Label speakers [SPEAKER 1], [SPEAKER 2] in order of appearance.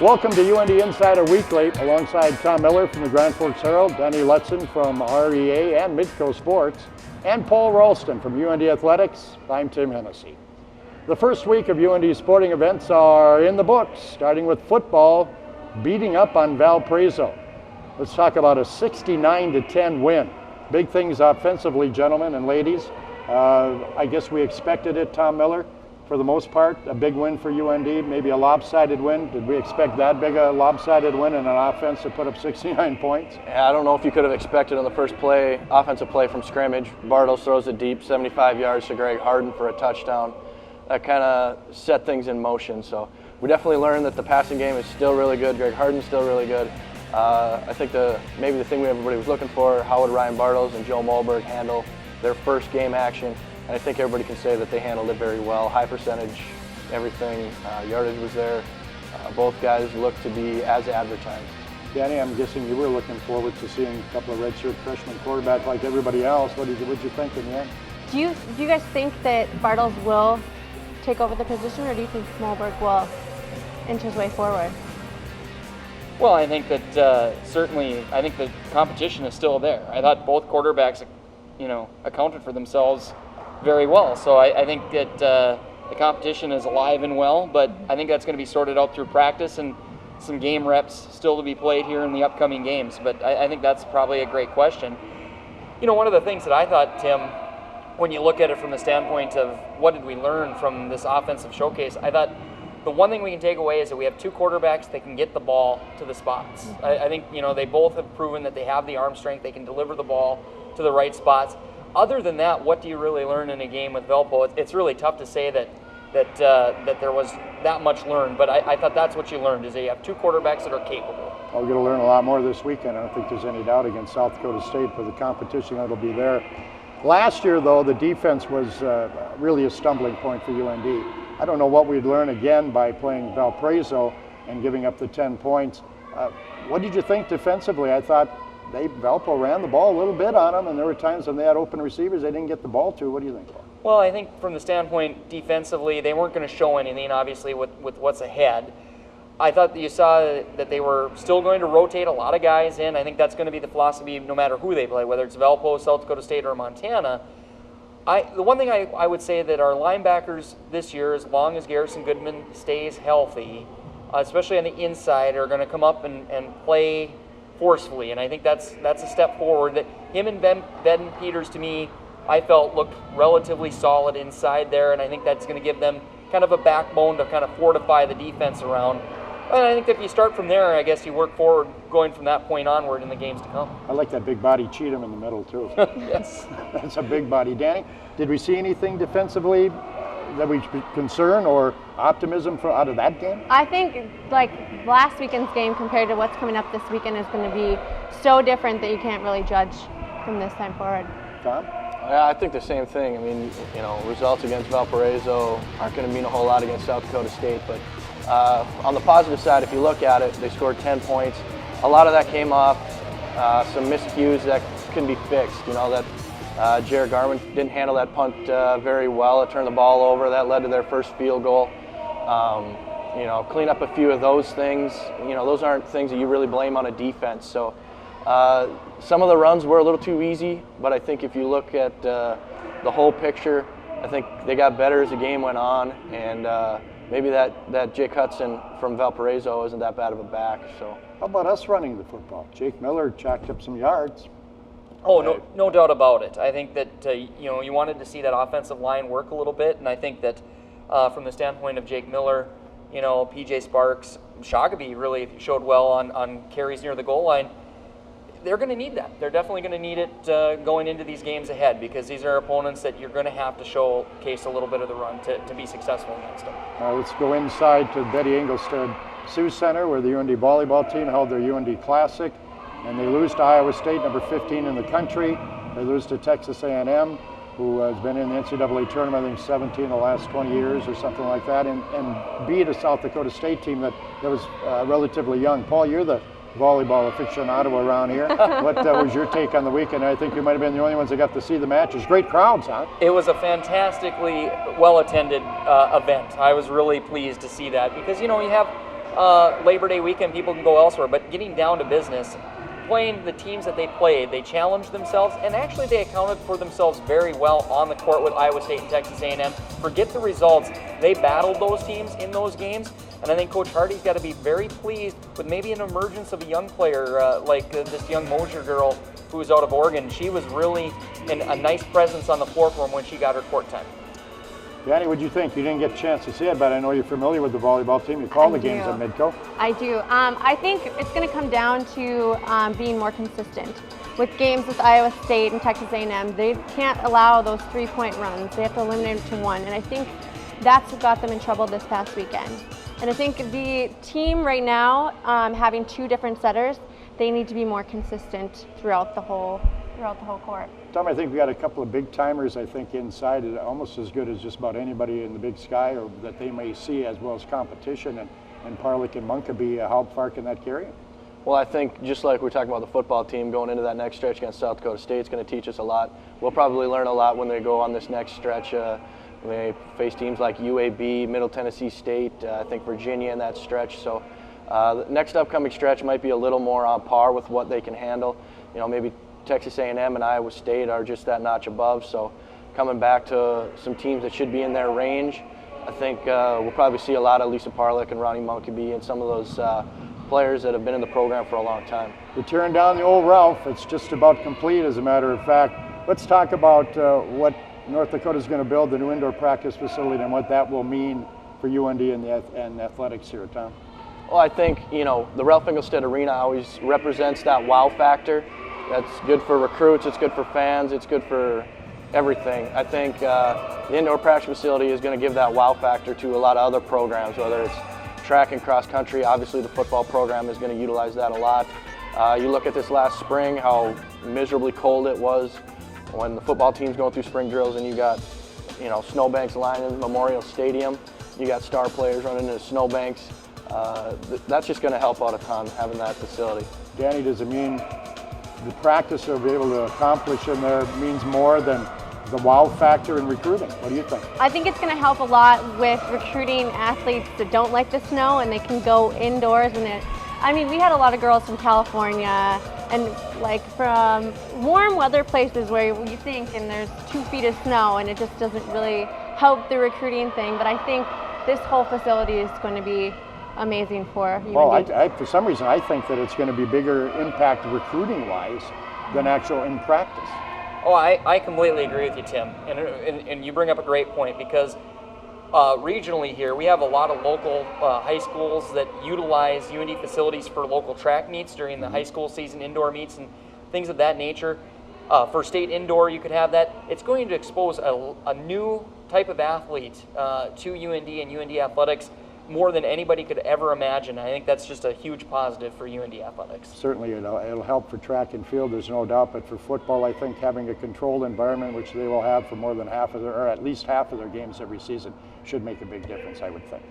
[SPEAKER 1] Welcome to UND Insider Weekly, alongside Tom Miller from the Grand Forks Herald, Denny Lutzen from REA and Midco Sports, and Paul Ralston from UND Athletics. I'm Tim Hennessy. The first week of UND sporting events are in the books, starting with football beating up on Valparaiso. Let's talk about a 69-10 win. Big things offensively, gentlemen and ladies. I guess we expected it, Tom Miller, for the most part. A big win for UND, maybe a lopsided win. Did we expect that big a lopsided win in an offense to put up 69 points?
[SPEAKER 2] Yeah, I don't know if you could have expected on the first play, offensive play from scrimmage. Bartles throws it deep, 75 yards to Greg Harden for a touchdown. That kind of set things in motion. So we definitely learned that the passing game is still really good. Greg Harden's still really good. I think maybe the thing everybody was looking for, how would Ryan Bartles and Joe Molberg handle their first game action? And I think everybody can say that they handled it very well. High percentage, everything, yardage was there. Both guys looked to be as advertised.
[SPEAKER 1] Danny, I'm guessing you were looking forward to seeing a couple of redshirt freshman quarterbacks like everybody else. What did you think in the end?
[SPEAKER 3] Do you guys think that Bartles will take over the position, or do you think Molberg will inch his way forward?
[SPEAKER 4] Well, I think that certainly, I think the competition is still there. I thought both quarterbacks, accounted for themselves very well. So I think that the competition is alive and well, but I think that's going to be sorted out through practice and some game reps still to be played here in the upcoming games. But I think that's probably a great question. One of the things that I thought, Tim, when you look at it from the standpoint of what did we learn from this offensive showcase, I thought the one thing we can take away is that we have two quarterbacks that can get the ball to the spots. I think, they both have proven that they have the arm strength, they can deliver the ball to the right spots. Other than that, what do you really learn in a game with Valpo? It's really tough to say that there was that much learned, but I thought that's what you learned, is that you have two quarterbacks that are capable.
[SPEAKER 1] We're going to learn a lot more this weekend. I don't think there's any doubt against South Dakota State for the competition that'll be there. Last year, though, the defense was really a stumbling point for UND. I don't know what we'd learn again by playing Valparaiso and giving up the 10 points. What did you think defensively? I thought Valpo ran the ball a little bit on them, and there were times when they had open receivers they didn't get the ball to. What do you think?
[SPEAKER 4] Well, I think from the standpoint defensively, they weren't going to show anything, obviously, with what's ahead. I thought that you saw that they were still going to rotate a lot of guys in. I think that's going to be the philosophy no matter who they play, whether it's Valpo, South Dakota State, or Montana. The one thing I would say that our linebackers this year, as long as Garrison Goodman stays healthy, especially on the inside, are going to come up and play forcefully. And I think that's a step forward. That him and Ben Peters, to me, I felt looked relatively solid inside there, and I think that's going to give them kind of a backbone to kind of fortify the defense around. And I think if you start from there, I guess you work forward going from that point onward in the games to come.
[SPEAKER 1] I like that big body Cheatham in the middle, too.
[SPEAKER 4] Yes.
[SPEAKER 1] That's a big body. Danny, did we see anything defensively that we should concern or optimism out of that game?
[SPEAKER 3] I think, like, last weekend's game compared to what's coming up this weekend is going to be so different that you can't really judge from this time forward.
[SPEAKER 1] Tom?
[SPEAKER 2] Yeah, I think the same thing. I mean, results against Valparaiso aren't going to mean a whole lot against South Dakota State, but on the positive side, if you look at it, they scored 10 points. A lot of that came off some miscues that can be fixed. That Jared Garman didn't handle that punt very well. It turned the ball over. That led to their first field goal. Clean up a few of those things. Those aren't things that you really blame on a defense. So some of the runs were a little too easy, but I think if you look at the whole picture, I think they got better as the game went on, and maybe that Jake Hudson from Valparaiso isn't that bad of a back. So
[SPEAKER 1] how about us running the football? Jake Miller chalked up some yards.
[SPEAKER 4] Oh, no doubt about it. I think that you wanted to see that offensive line work a little bit, and I think that from the standpoint of Jake Miller, PJ Sparks, Shagaby really showed well on carries near the goal line. They're going to need that. They're definitely going to need it going into these games ahead, because these are opponents that you're going to have to showcase a little bit of the run to be successful against them.
[SPEAKER 1] Let's go inside to Betty Engelstad Sioux Center, where the UND volleyball team held their UND Classic, and they lose to Iowa State, number 15 in the country. They lose to Texas A&M, who has been in the NCAA tournament, I think 17 the last 20 years or something like that, and beat a South Dakota State team that was relatively young. Paul, you're the volleyball aficionado around here. What was your take on the weekend? I think you might have been the only ones that got to see the matches. Great crowds, huh?
[SPEAKER 4] It was a fantastically well-attended event. I was really pleased to see that because, you know, you have Labor Day weekend, people can go elsewhere, but getting down to business, playing the teams that they played, they challenged themselves, and actually they accounted for themselves very well on the court with Iowa State and Texas A&M. Forget the results. They battled those teams in those games, and I think Coach Hardy's got to be very pleased with maybe an emergence of a young player like this young Mosier girl who was out of Oregon. She was really a nice presence on the floor for him when she got her court time.
[SPEAKER 1] Danny, what'd you think? You didn't get a chance to see it, but I know you're familiar with the volleyball team. You call the games at Midco.
[SPEAKER 3] I do. I think it's going to come down to being more consistent. With games with Iowa State and Texas A&M, they can't allow those 3-point runs. They have to eliminate them to one, and I think that's what got them in trouble this past weekend. And I think the team right now, having 2 different setters, they need to be more consistent throughout the whole court.
[SPEAKER 1] Tom, I think we got a couple of big timers, I think, inside, almost as good as just about anybody in the Big Sky or that they may see, as well as competition. And Parlick and Munkeby, how far can that carry?
[SPEAKER 2] Well, I think just like we're talking about the football team going into that next stretch against South Dakota State, it's going to teach us a lot. We'll probably learn a lot when they go on this next stretch. They face teams like UAB, Middle Tennessee State, I think Virginia in that stretch. So the next upcoming stretch might be a little more on par with what they can handle. You know, maybe Texas A&M and Iowa State are just that notch above. So coming back to some teams that should be in their range, I think we'll probably see a lot of Lisa Parlick and Ronnie Munkeby and some of those players that have been in the program for a long time.
[SPEAKER 1] We're tearing down the old Ralph. It's just about complete, as a matter of fact. Let's talk about what North Dakota is going to build, the new indoor practice facility, and what that will mean for UND and athletics here, Tom.
[SPEAKER 2] Well, I think, you know, the Ralph Engelstad Arena always represents that wow factor. That's good for recruits, it's good for fans, it's good for everything. I think the indoor practice facility is going to give that wow factor to a lot of other programs, whether it's track and cross country. Obviously the football program is going to utilize that a lot. You look at this last spring, how miserably cold it was when the football team's going through spring drills, and you got, you know, snowbanks lining Memorial Stadium. You got star players running into snowbanks. That's just going to help out a ton, having that facility.
[SPEAKER 1] Danny, does it mean the practice they'll be able to accomplish in there means more than the wow factor in recruiting? What do you think?
[SPEAKER 3] I think it's going to help a lot with recruiting athletes that don't like the snow, and they can go indoors. I mean, we had a lot of girls from California and like from warm weather places where you think and there's 2 feet of snow, and it just doesn't really help the recruiting thing. But I think this whole facility is going to be amazing for UND.
[SPEAKER 1] Well, for some reason, I think that it's going to be bigger impact recruiting-wise than actual in practice.
[SPEAKER 4] Oh, I completely agree with you, Tim. And you bring up a great point, because regionally here, we have a lot of local high schools that utilize UND facilities for local track meets during the high school season, indoor meets and things of that nature. For state indoor, you could have that. It's going to expose a new type of athlete to UND and UND athletics more than anybody could ever imagine. I think that's just a huge positive for UND athletics.
[SPEAKER 1] Certainly, it'll help for track and field, there's no doubt, but for football, I think having a controlled environment, which they will have for more than half of or at least half of their games every season, should make a big difference, I would think.